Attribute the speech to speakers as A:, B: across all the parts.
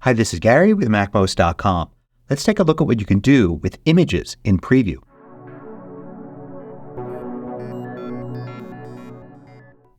A: Hi, this is Gary with MACMOST.com. Let's take a look at what you can do with images in Preview.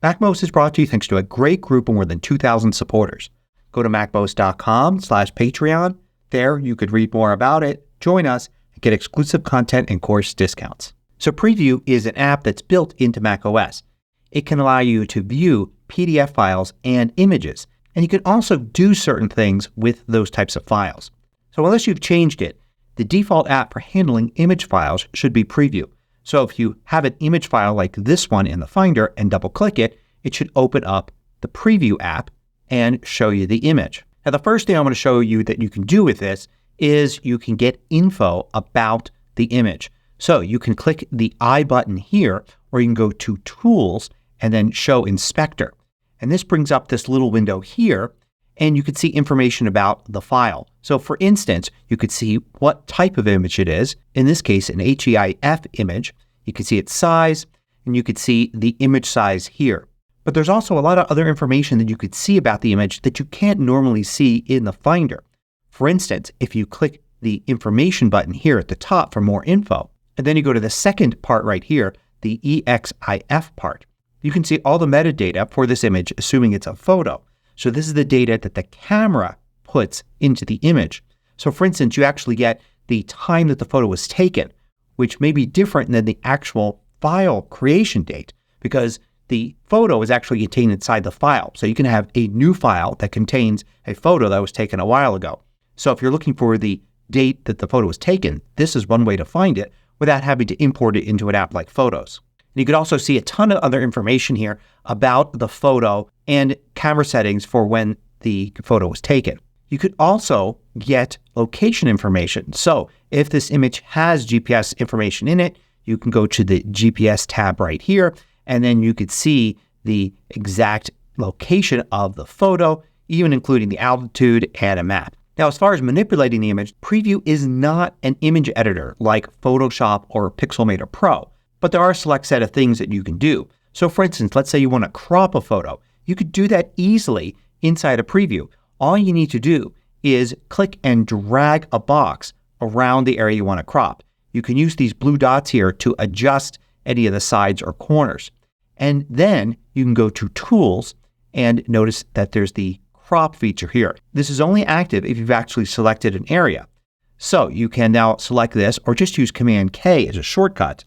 A: MACMOST is brought to you thanks to a great group of more than 2,000 supporters. Go to MACMOST.com/Patreon. There you could read more about it, join us, and get exclusive content and course discounts. So Preview is an app that's built into macOS. It can allow you to view PDF files and images, and you can also do certain things with those types of files. So unless you've changed it, the default app for handling image files should be Preview. So if you have an image file like this one in the Finder and double click it, it should open up the Preview app and show you the image. Now the first thing I want to show you that you can do with this is you can get info about the image. So you can click the I button here, or you can go to Tools and then Show Inspector. And this brings up this little window here, and you can see information about the file. So for instance, you could see what type of image it is. In this case, an HEIF image. You can see its size, and you could see the image size here. But there's also a lot of other information that you could see about the image that you can't normally see in the Finder. For instance, if you click the Information button here at the top for more info, and then you go to the second part right here, the EXIF part, you can see all the metadata for this image, assuming it's a photo. So this is the data that the camera puts into the image. So for instance, you actually get the time that the photo was taken, which may be different than the actual file creation date, because the photo is actually contained inside the file. So you can have a new file that contains a photo that was taken a while ago. So if you're looking for the date that the photo was taken, this is one way to find it without having to import it into an app like Photos. And you could also see a ton of other information here about the photo and camera settings for when the photo was taken. You could also get location information. So if this image has GPS information in it, you can go to the GPS tab right here, and then you could see the exact location of the photo, even including the altitude and a map. Now, as far as manipulating the image, Preview is not an image editor like Photoshop or Pixelmator Pro, but there are a select set of things that you can do. So for instance, let's say you want to crop a photo. You could do that easily inside a Preview. All you need to do is click and drag a box around the area you want to crop. You can use these blue dots here to adjust any of the sides or corners. And then you can go to Tools and notice that there's the crop feature here. This is only active if you've actually selected an area. So you can now select this or just use Command K as a shortcut.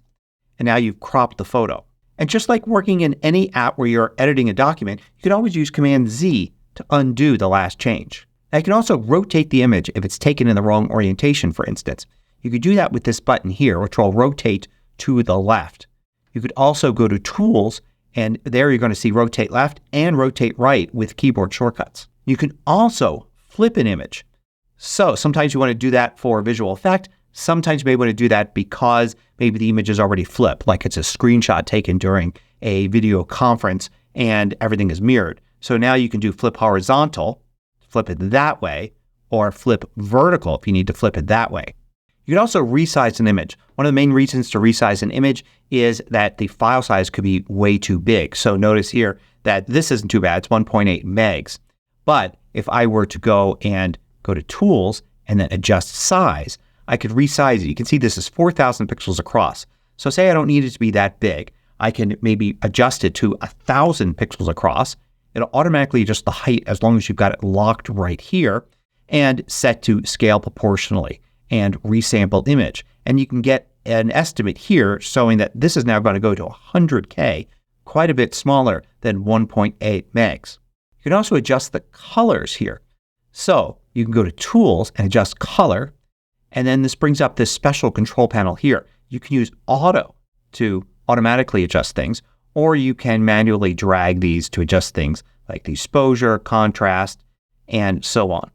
A: And now you've cropped the photo. And just like working in any app where you're editing a document, you can always use Command Z to undo the last change. Now you can also rotate the image if it's taken in the wrong orientation, for instance. You could do that with this button here, which will rotate to the left. You could also go to Tools, and there you're going to see Rotate Left and Rotate Right with keyboard shortcuts. You can also flip an image. So sometimes you want to do that for visual effect. Sometimes you may want to do that because maybe the image is already flipped, like it's a screenshot taken during a video conference and everything is mirrored. So now you can do flip horizontal, flip it that way, or flip vertical if you need to flip it that way. You can also resize an image. One of the main reasons to resize an image is that the file size could be way too big. So notice here that this isn't too bad. It's 1.8 megs. But if I were to go to Tools and then adjust size, I could resize it. You can see this is 4,000 pixels across. So say I don't need it to be that big. I can maybe adjust it to 1,000 pixels across. It'll automatically adjust the height as long as you've got it locked right here and set to scale proportionally and resample image. And you can get an estimate here showing that this is now going to go to 100K, quite a bit smaller than 1.8 megs. You can also adjust the colors here. So you can go to Tools and adjust color. And then this brings up this special control panel here. You can use Auto to automatically adjust things, or you can manually drag these to adjust things like the exposure, contrast, and so on.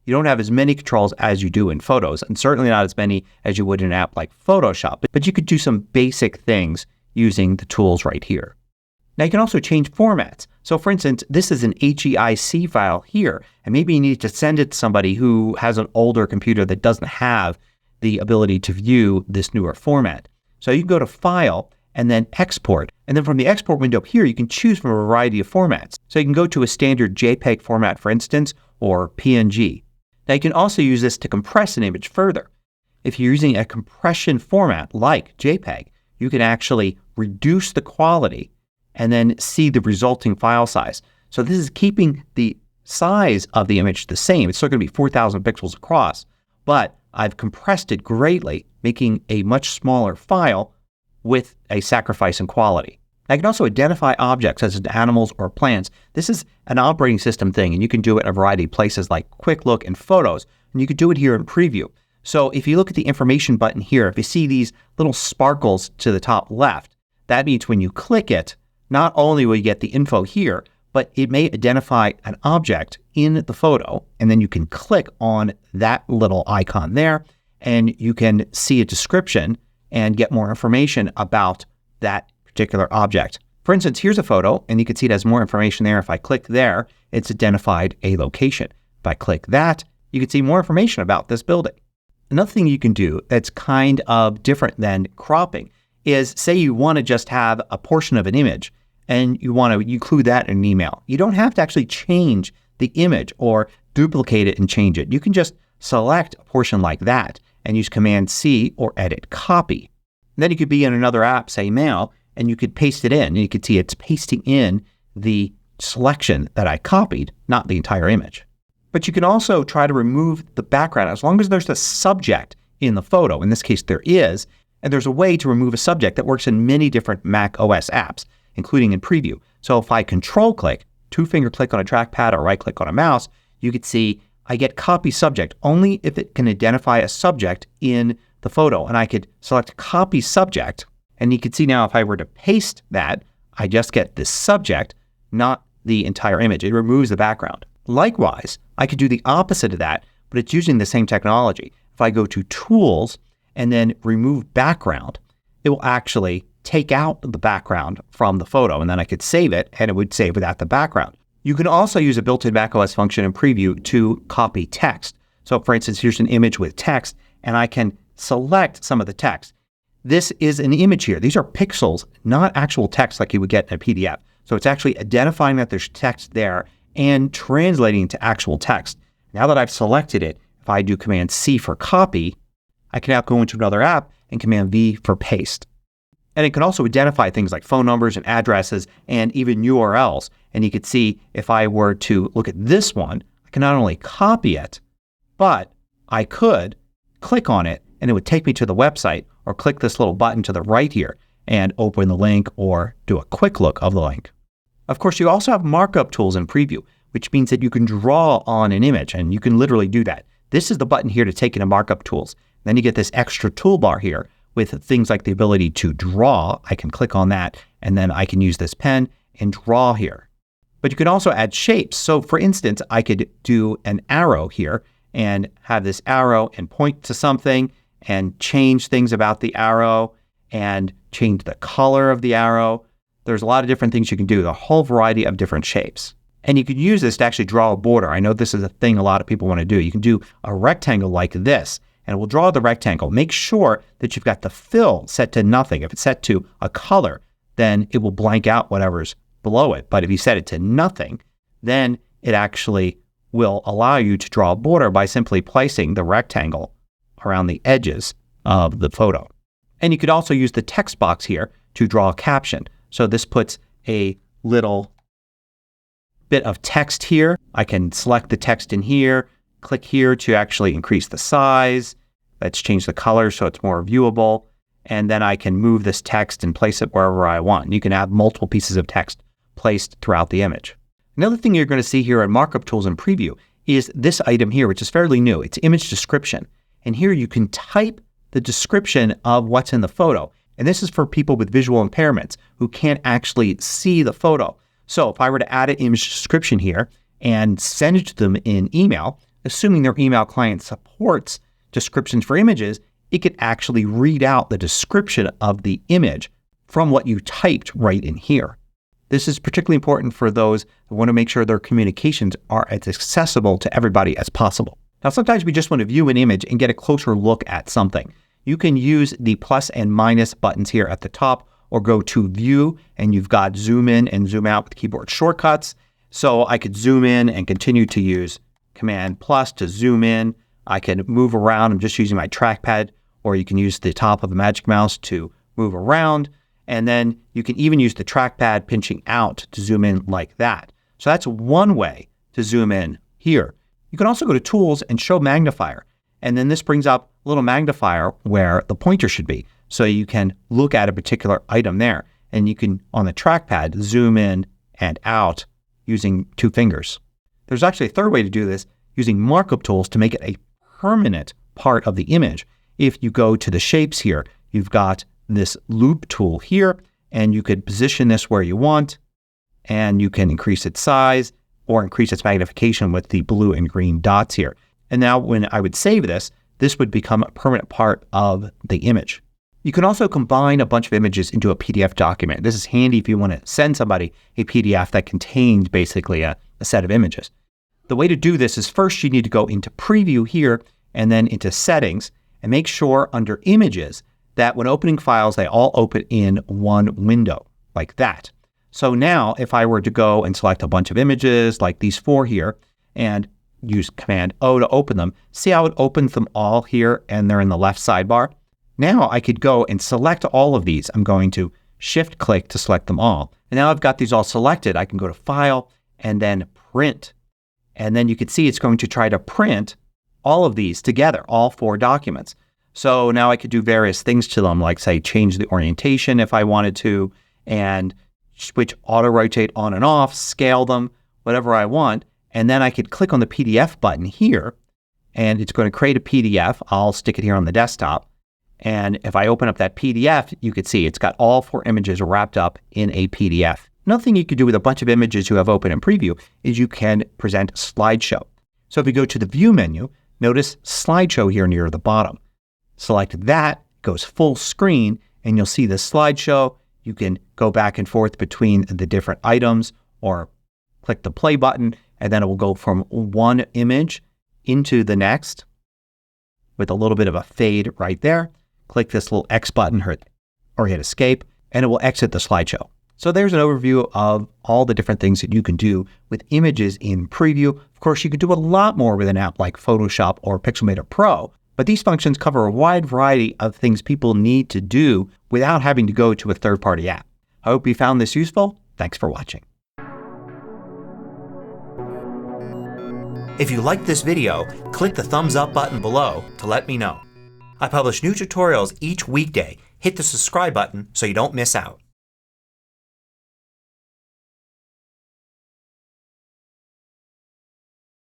A: You don't have as many controls as you do in Photos, and certainly not as many as you would in an app like Photoshop, but you could do some basic things using the tools right here. Now you can also change formats. So for instance, this is an HEIC file here, and maybe you need to send it to somebody who has an older computer that doesn't have the ability to view this newer format. So you can go to File and then Export. And then from the export window here, you can choose from a variety of formats. So you can go to a standard JPEG format, for instance, or PNG. Now you can also use this to compress an image further. If you're using a compression format like JPEG, you can actually reduce the quality and then see the resulting file size. So this is keeping the size of the image the same. It's still going to be 4,000 pixels across, but I've compressed it greatly, making a much smaller file with a sacrifice in quality. I can also identify objects such as animals or plants. This is an operating system thing, and you can do it in a variety of places like Quick Look and Photos, and you can do it here in Preview. So if you look at the information button here, if you see these little sparkles to the top left, that means when you click it, not only will you get the info here, but it may identify an object in the photo, and then you can click on that little icon there, and you can see a description and get more information about that particular object. For instance, here's a photo, and you can see it has more information there. If I click there, it's identified a location. If I click that, you can see more information about this building. Another thing you can do that's kind of different than cropping is, say you want to just have a portion of an image and you want to include that in an email. You don't have to actually change the image or duplicate it and change it. You can just select a portion like that and use Command-C or Edit Copy. And then you could be in another app, say Mail, and you could paste it in. And you can see it's pasting in the selection that I copied, not the entire image. But you can also try to remove the background as long as there's a subject in the photo. In this case, there is. And there's a way to remove a subject that works in many different Mac OS apps, including in Preview. So if I Control-click, two-finger click on a trackpad or right-click on a mouse, you can see I get Copy Subject only if it can identify a subject in the photo. And I could select Copy Subject, and you can see now if I were to paste that, I just get this subject, not the entire image. It removes the background. Likewise, I could do the opposite of that, but it's using the same technology. If I go to Tools and then Remove Background, it will actually take out the background from the photo, and then I could save it and it would save without the background. You can also use a built-in macOS function in Preview to copy text. So for instance, here's an image with text, and I can select some of the text. This is an image here. These are pixels, not actual text like you would get in a PDF. So it's actually identifying that there's text there and translating to actual text. Now that I've selected it, if I do Command-C for copy, I can now go into another app and Command-V for paste. And it can also identify things like phone numbers and addresses and even URLs. And you could see if I were to look at this one, I can not only copy it, but I could click on it and it would take me to the website, or click this little button to the right here and open the link or do a quick look of the link. Of course, you also have markup tools in Preview, which means that you can draw on an image, and you can literally do that. This is the button here to take into markup tools. Then you get this extra toolbar here with things like the ability to draw. I can click on that, and then I can use this pen and draw here. But you can also add shapes. So for instance, I could do an arrow here and have this arrow and point to something and change things about the arrow and change the color of the arrow. There's a lot of different things you can do, a whole variety of different shapes. And you can use this to actually draw a border. I know this is a thing a lot of people want to do. You can do a rectangle like this, and it will draw the rectangle. Make sure that you've got the fill set to nothing. If it's set to a color, then it will blank out whatever's below it. But if you set it to nothing, then it actually will allow you to draw a border by simply placing the rectangle around the edges of the photo. And you could also use the text box here to draw a caption. So this puts a little bit of text here. I can select the text in here, click here to actually increase the size. Let's change the color so it's more viewable. And then I can move this text and place it wherever I want. And you can have multiple pieces of text placed throughout the image. Another thing you're going to see here in Markup Tools in Preview is this item here, which is fairly new. It's image description. And here you can type the description of what's in the photo. And this is for people with visual impairments who can't actually see the photo. So if I were to add an image description here and send it to them in email, assuming their email client supports descriptions for images, it could actually read out the description of the image from what you typed right in here. This is particularly important for those who want to make sure their communications are as accessible to everybody as possible. Now, sometimes we just want to view an image and get a closer look at something. You can use the plus and minus buttons here at the top, or go to View, and you've got Zoom in and Zoom out with keyboard shortcuts. So I could zoom in and continue to use Command plus to zoom in. I can move around. I'm just using my trackpad, or you can use the top of the Magic Mouse to move around. And then you can even use the trackpad pinching out to zoom in like that. So that's one way to zoom in here. You can also go to Tools and Show Magnifier. And then this brings up a little magnifier where the pointer should be. So you can look at a particular item there. And you can, on the trackpad, zoom in and out using 2 fingers. There's actually a third way to do this using markup tools to make it a permanent part of the image. If you go to the shapes here, you've got this loop tool here, and you could position this where you want, and you can increase its size or increase its magnification with the blue and green dots here. And now when I would save this, this would become a permanent part of the image. You can also combine a bunch of images into a PDF document. This is handy if you want to send somebody a PDF that contains basically a set of images. The way to do this is first you need to go into Preview here and then into Settings and make sure under Images that when opening files they all open in one window like that. So now if I were to go and select a bunch of images like these 4 here and use Command O to open them, see how it opens them all here and they're in the left sidebar? Now I could go and select all of these. I'm going to Shift click to select them all. And now I've got these all selected. I can go to File and then Print. And then you can see it's going to try to print all of these together, all 4 documents. So now I could do various things to them, like say change the orientation if I wanted to, and switch auto rotate on and off, scale them, whatever I want. And then I could click on the PDF button here and it's going to create a PDF. I'll stick it here on the desktop. And if I open up that PDF, you can see it's got all 4 images wrapped up in a PDF. Another thing you could do with a bunch of images you have open in Preview is you can present Slideshow. So if you go to the View menu, notice Slideshow here near the bottom. Select that, goes full screen, and you'll see the slideshow. You can go back and forth between the different items or click the play button, and then it will go from one image into the next with a little bit of a fade right there. Click this little X button or hit Escape, and it will exit the slideshow. So there's an overview of all the different things that you can do with images in Preview. Of course, you can do a lot more with an app like Photoshop or Pixelmator Pro, but these functions cover a wide variety of things people need to do without having to go to a third-party app. I hope you found this useful. Thanks for watching. If you liked this video, click the thumbs up button below to let me know. I publish new tutorials each weekday. Hit the subscribe button so you don't miss out.